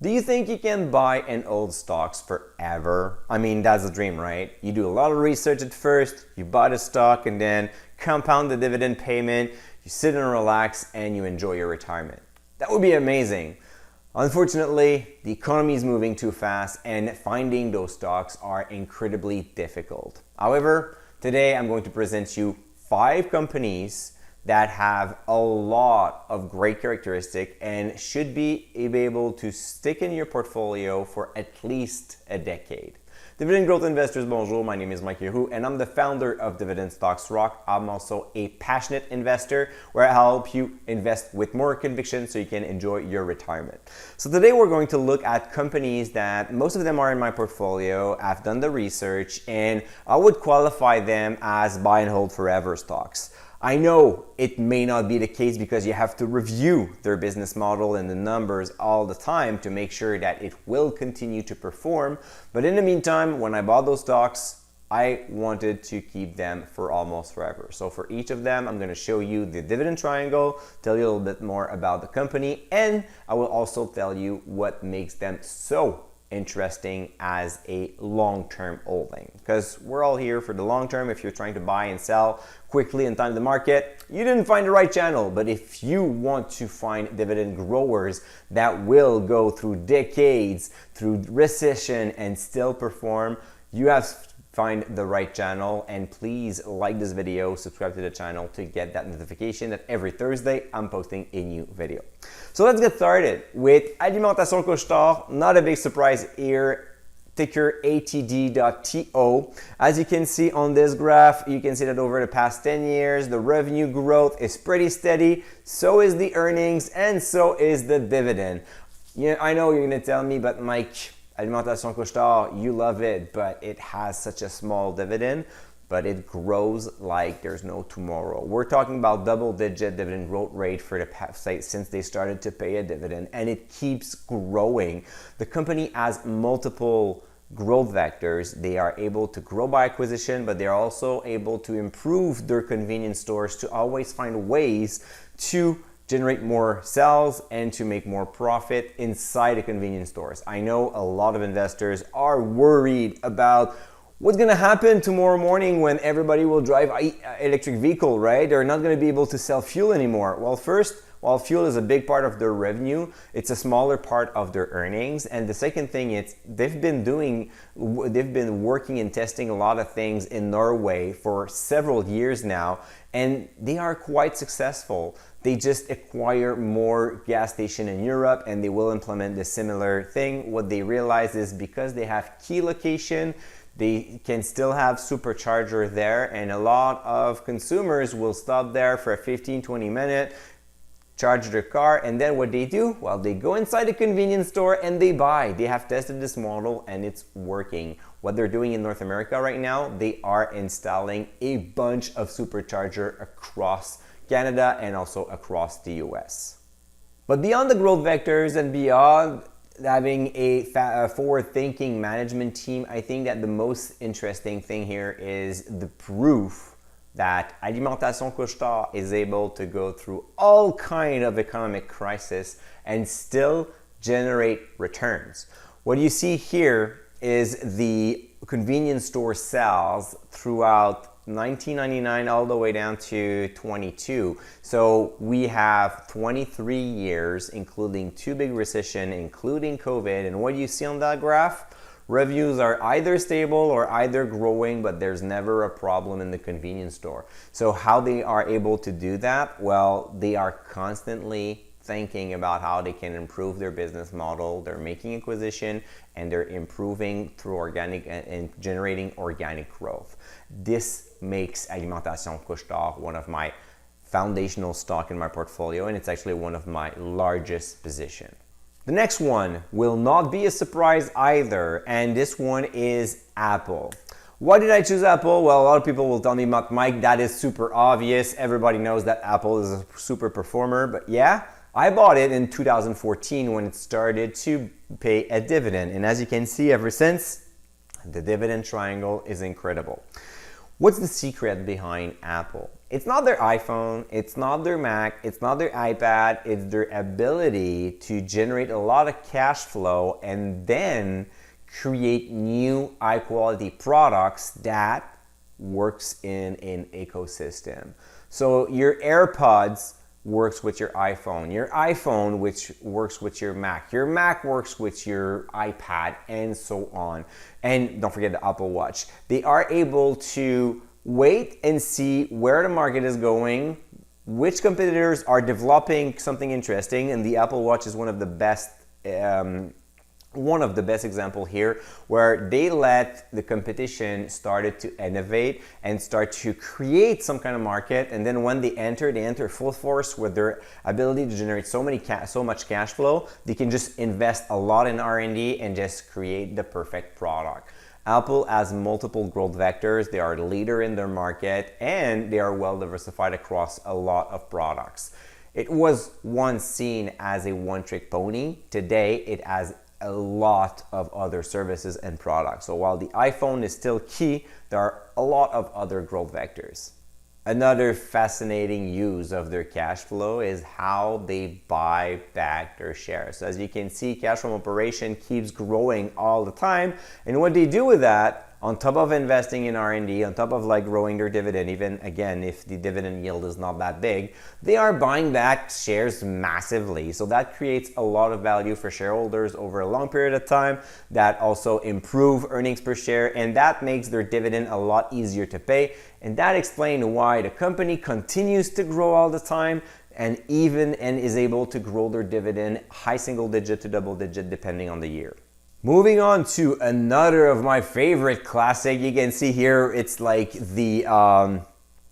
Do you think you can buy and hold stocks forever? I mean, that's the dream, right? You do a lot of research at first, you buy the stock and then compound the dividend payment, you sit and relax and you enjoy your retirement. That would be amazing. Unfortunately, the economy is moving too fast and finding those stocks are incredibly difficult. However, today I'm going to present you 5 companies that have a lot of great characteristics and should be able to stick in your portfolio for at least a decade. Dividend growth investors, bonjour, my name is Mike Yahoo and I'm the founder of Dividend Stocks Rock. I'm also a passionate investor where I help you invest with more conviction so you can enjoy your retirement. So today we're going to look at companies that most of them are in my portfolio. I've done the research and I would qualify them as buy and hold forever stocks. I know it may not be the case because you have to review their business model and the numbers all the time to make sure that it will continue to perform. But in the meantime, when I bought those stocks, I wanted to keep them for almost forever. So for each of them, I'm going to show you the dividend triangle, tell you a little bit more about the company, and I will also tell you what makes them so interesting as a long-term holding, because we're all here for the long term. If you're trying to buy and sell quickly and time the market, you didn't find the right channel. But if you want to find dividend growers that will go through decades, through recession and still perform, you have to find the right channel. And please like this video, subscribe to the channel to get that notification that every Thursday I'm posting a new video. So let's get started with Alimentation Couche-Tard. Not a big surprise here. Ticker ATD.TO. As you can see on this graph, you can see that over the past 10 years, the revenue growth is pretty steady. So is the earnings and so is the dividend. Yeah, I know you're gonna tell me, but Mike, Alimentation Couche-Tard, you love it, but it has such a small dividend, but it grows like there's no tomorrow. We're talking about double-digit dividend growth rate for the past, since they started to pay a dividend, and it keeps growing. The company has multiple growth vectors. They are able to grow by acquisition, but they're also able to improve their convenience stores to always find ways to generate more sales and to make more profit inside the convenience stores. I know a lot of investors are worried about what's gonna happen tomorrow morning when everybody will drive electric vehicle, right? They're not gonna be able to sell fuel anymore. Well, first, while fuel is a big part of their revenue, it's a smaller part of their earnings. And the second thing is they've been working and testing a lot of things in Norway for several years now, and they are quite successful. They just acquire more gas station in Europe and they will implement the similar thing. What they realize is because they have key location, they can still have supercharger there, and a lot of consumers will stop there for a 15-20 minute, charge their car, and then what they do? Well, they go inside the convenience store and they buy. They have tested this model and it's working. What they're doing in North America right now, they are installing a bunch of supercharger across Canada and also across the US. But beyond the growth vectors and beyond having a forward-thinking management team, I think that the most interesting thing here is the proof that Alimentation Couche-Tard is able to go through all kind of economic crisis and still generate returns. What you see here is the convenience store sales throughout 1999 all the way down to 22. So we have 23 years, including 2 big recessions, including COVID. And what you see on that graph, revenues are either stable or either growing, but there's never a problem in the convenience store. So how they are able to do that? Well, they are constantly thinking about how they can improve their business model. They're making acquisition and they're improving through organic and generating organic growth. This makes Alimentation Couche-Tard one of my foundational stock in my portfolio, and it's actually one of my largest positions. The next one will not be a surprise either, and this one is Apple. Why did I choose Apple? Well, a lot of people will tell me, Mike, that is super obvious. Everybody knows that Apple is a super performer, but yeah, I bought it in 2014 when it started to pay a dividend. And as you can see, ever since, the dividend triangle is incredible. What's the secret behind Apple? It's not their iPhone, it's not their Mac, it's not their iPad, it's their ability to generate a lot of cash flow and then create new high quality products that works in an ecosystem. So your AirPods works with your iPhone which works with your Mac works with your iPad, and so on. And don't forget the Apple Watch. They are able to wait and see where the market is going, which competitors are developing something interesting, and the Apple Watch is one of the best example here, where they let the competition started to innovate and start to create some kind of market, and then when they enter full force with their ability to generate so much cash flow, they can just invest a lot in R&D and just create the perfect product. Apple has multiple growth vectors, they are the leader in their market, and they are well diversified across a lot of products. It was once seen as a one-trick pony. Today it has a lot of other services and products. So while the iPhone is still key, there are a lot of other growth vectors. Another fascinating use of their cash flow is how they buy back their shares. So as you can see, cash from operation keeps growing all the time. And what they do with that, on top of investing in R&D, on top of growing their dividend, even again, if the dividend yield is not that big, they are buying back shares massively. So that creates a lot of value for shareholders over a long period of time. That also improve earnings per share, and that makes their dividend a lot easier to pay. And that explains why the company continues to grow all the time and is able to grow their dividend high single digit to double digit depending on the year. Moving on to another of my favorite classic. You can see here it's like the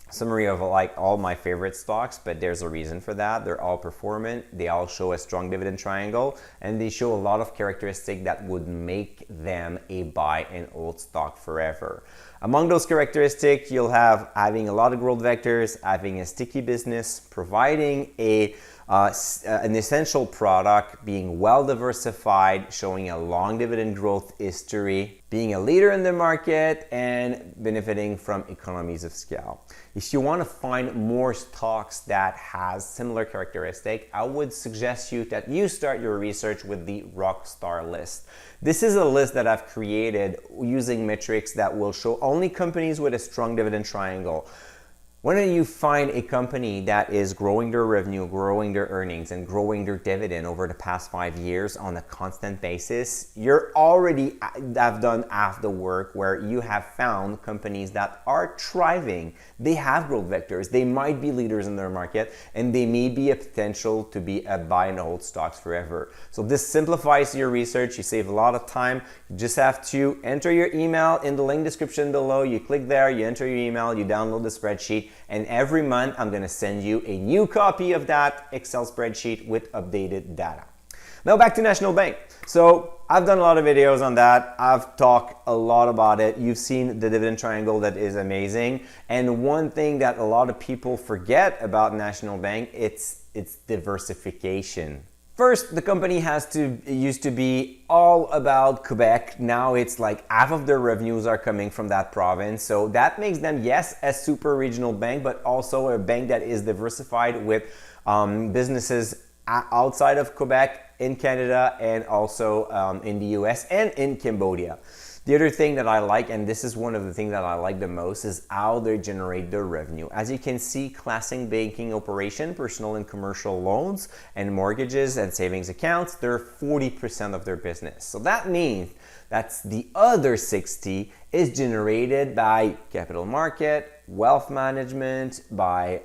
summary of all my favorite stocks, but there's a reason for that. They're all performant, they all show a strong dividend triangle, and they show a lot of characteristics that would make them a buy and hold stock forever. Among those characteristics, you'll have having a lot of growth vectors, having a sticky business, providing an essential product, being well diversified, showing a long dividend growth history, being a leader in the market, and benefiting from economies of scale. If you want to find more stocks that has similar characteristics, I would suggest that you start your research with the Rockstar list. This is a list that I've created using metrics that will show only companies with a strong dividend triangle. When you find a company that is growing their revenue, growing their earnings, and growing their dividend over the past 5 years on a constant basis, you're already have done half the work, where you have found companies that are thriving. They have growth vectors, they might be leaders in their market, and they may be a potential to be a buy and hold stocks forever. So this simplifies your research, you save a lot of time. You just have to enter your email in the link description below. You click there, you enter your email, you download the spreadsheet, and every month I'm going to send you a new copy of that Excel spreadsheet with updated data. Now back to National Bank. So I've done a lot of videos on that. I've talked a lot about it. You've seen the dividend triangle that is amazing. And one thing that a lot of people forget about National Bank, it's diversification. First, the company used to be all about Quebec. Now it's like half of their revenues are coming from that province. So that makes them, yes, a super regional bank, but also a bank that is diversified with businesses outside of Quebec, in Canada, and also in the US and in Cambodia. The other thing that I like, and this is one of the things that I like the most, is how they generate their revenue. As you can see, classic banking operation, personal and commercial loans and mortgages and savings accounts, they're 40% of their business. So that means that's the other 60 is generated by capital market, wealth management, by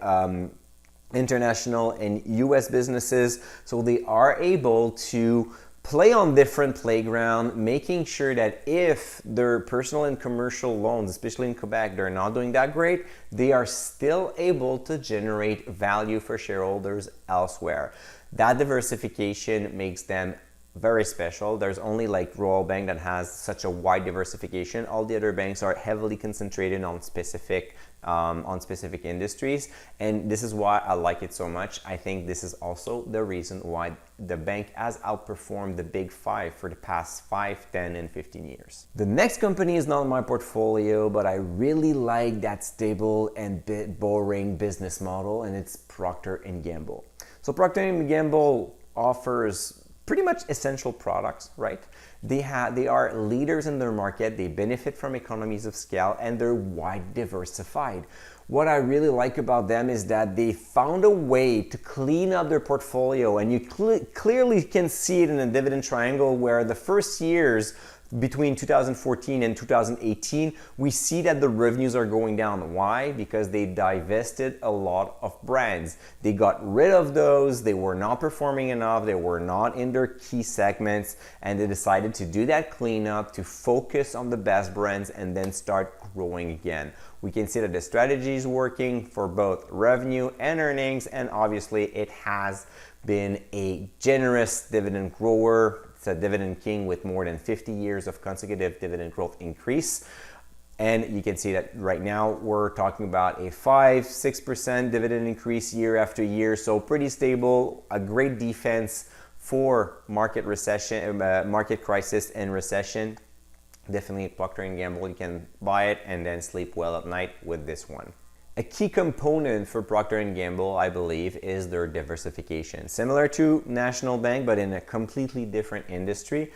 international and US businesses. So they are able to play on different playground, making sure that if their personal and commercial loans, especially in Quebec, they're not doing that great, they are still able to generate value for shareholders elsewhere. That diversification makes them very special. There's only Royal Bank that has such a wide diversification. All the other banks are heavily concentrated on specific on specific industries, and this is why I like it so much. I think this is also the reason why the bank has outperformed the big five for the past 5, 10, and 15 years. The next company is not in my portfolio, but I really like that stable and bit boring business model, and it's Procter & Gamble. So Procter & Gamble offers pretty much essential products, right? They are leaders in their market, they benefit from economies of scale, and they're wide diversified. What I really like about them is that they found a way to clean up their portfolio, and you clearly can see it in the dividend triangle, where the first years between 2014 and 2018, we see that the revenues are going down. Why? Because they divested a lot of brands. They got rid of those, they were not performing enough, they were not in their key segments, and they decided to do that cleanup to focus on the best brands and then start growing again. We can see that the strategy is working for both revenue and earnings, and obviously it has been a generous dividend grower. It's a dividend king with more than 50 years of consecutive dividend growth increase. And you can see that right now we're talking about a 5-6% dividend increase year after year. So pretty stable, a great defense for market recession, market crisis and recession. Definitely Procter & Gamble, you can buy it and then sleep well at night with this one. A key component for Procter & Gamble, I believe, is their diversification. Similar to National Bank, but in a completely different industry.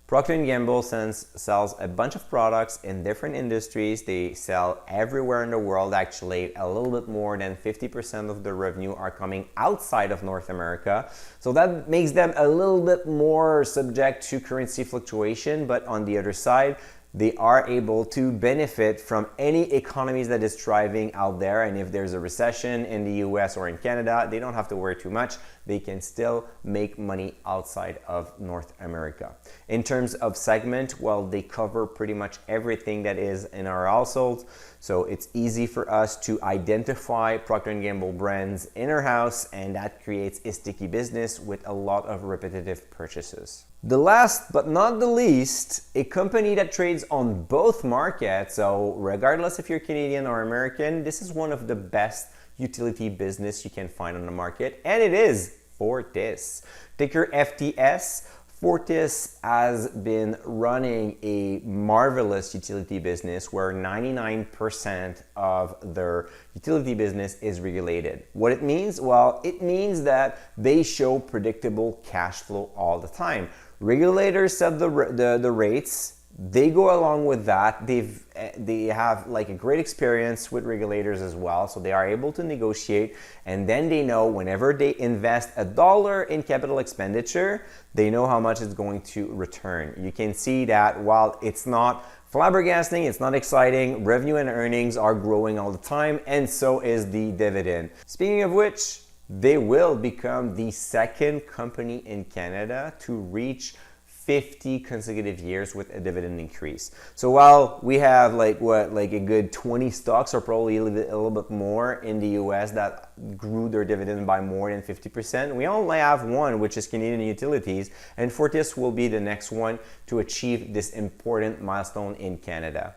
Procter & Gamble sells a bunch of products in different industries. They sell everywhere in the world. Actually, a little bit more than 50% of their revenue are coming outside of North America. So that makes them a little bit more subject to currency fluctuation, but on the other side, they are able to benefit from any economies that is thriving out there. And if there's a recession in the US or in Canada, they don't have to worry too much. They can still make money outside of North America. In terms of segment, well, they cover pretty much everything that is in our households. So it's easy for us to identify Procter & Gamble brands in our house, and that creates a sticky business with a lot of repetitive purchases. The last but not the least, a company that trades on both markets. So regardless if you're Canadian or American, this is one of the best utility business you can find on the market, and it is Fortis. Ticker FTS. Fortis has been running a marvelous utility business where 99% of their utility business is regulated. What it means? Well, it means that they show predictable cash flow all the time. Regulators set the rates. They go along with that. They have like a great experience with regulators as well, so they are able to negotiate, and then they know whenever they invest $1 in capital expenditure, they know how much it's going to return. You can see that while it's not flabbergasting, it's not exciting, revenue and earnings are growing all the time, and so is the dividend. Speaking of which, they will become the second company in Canada to reach 50 consecutive years with a dividend increase. So while we have like a good 20 stocks, or probably a little bit more in the US, that grew their dividend by more than 50%, we only have one, which is Canadian Utilities, and Fortis will be the next one to achieve this important milestone in Canada.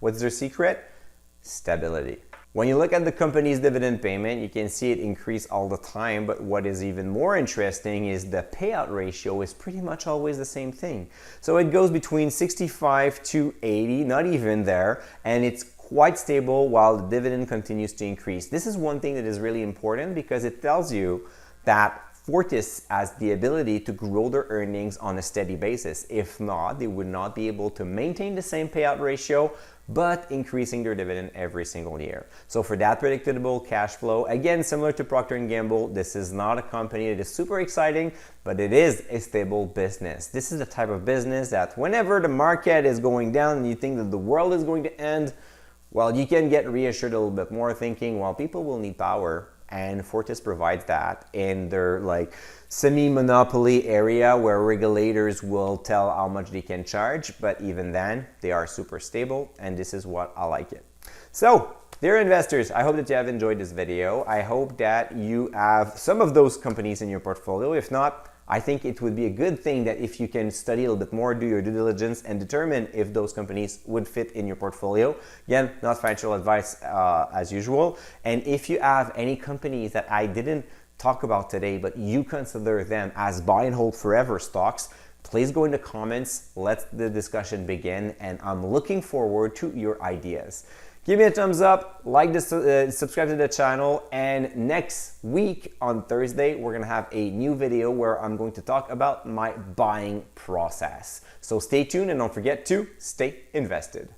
What's their secret? Stability. When you look at the company's dividend payment, you can see it increase all the time, but what is even more interesting is the payout ratio is pretty much always the same thing. So it goes between 65 to 80, not even there, and it's quite stable while the dividend continues to increase. This is one thing that is really important because it tells you that Fortis has the ability to grow their earnings on a steady basis. If not, they would not be able to maintain the same payout ratio, but increasing their dividend every single year. So for that predictable cash flow, again, similar to Procter & Gamble, this is not a company that is super exciting, but it is a stable business. This is the type of business that whenever the market is going down and you think that the world is going to end, well, you can get reassured a little bit more thinking, well, people will need power, and Fortis provides that in their like semi-monopoly area where regulators will tell how much they can charge, but even then they are super stable, and this is what I like it. So dear investors, I hope that you have enjoyed this video. I hope that you have some of those companies in your portfolio. If not, I think it would be a good thing that if you can study a little bit more, do your due diligence, and determine if those companies would fit in your portfolio. Again, not financial advice as usual. And if you have any companies that I didn't talk about today, but you consider them as buy and hold forever stocks, please go in the comments. Let the discussion begin, and I'm looking forward to your ideas. Give me a thumbs up, like this, subscribe to the channel, and next week on Thursday, we're gonna have a new video where I'm going to talk about my buying process. So stay tuned and don't forget to stay invested.